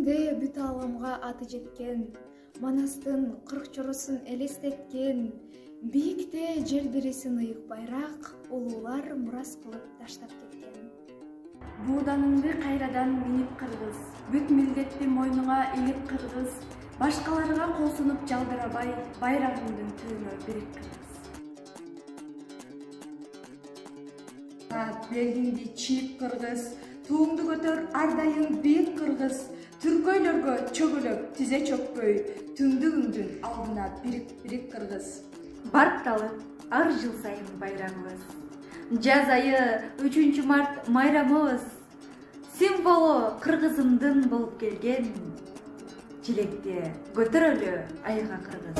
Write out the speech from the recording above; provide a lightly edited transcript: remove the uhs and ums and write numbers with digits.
Өзүндө бүт ааламга аты жеткен, Манастын кырк чорусун элестеткен, бийикте желбиресин ыйык байрақ, улуулар мурас кылып таштап кеткен. Бууданыңды кайрадан минип кыргыз, бүт милдетти мойнуңа илип кыргыз, башкаларга кол сунуп жалдырабай, байрагыңдын түбүнө бирип кыргыз. Белиңди чийип кыргыз, туңду көтөр ар дайым бийик кыргыз, түркөйлөргө чөгөлөп тизе чөкпөй, түндүгүңдүн алдына бирип кыргыз. Баркталып ар жыл сайын байрамыбыз, жаз айы 3 март майрамыбыз, символу кыргызымдын болуп келген, жилекте көтөрөлү айга кыргыз.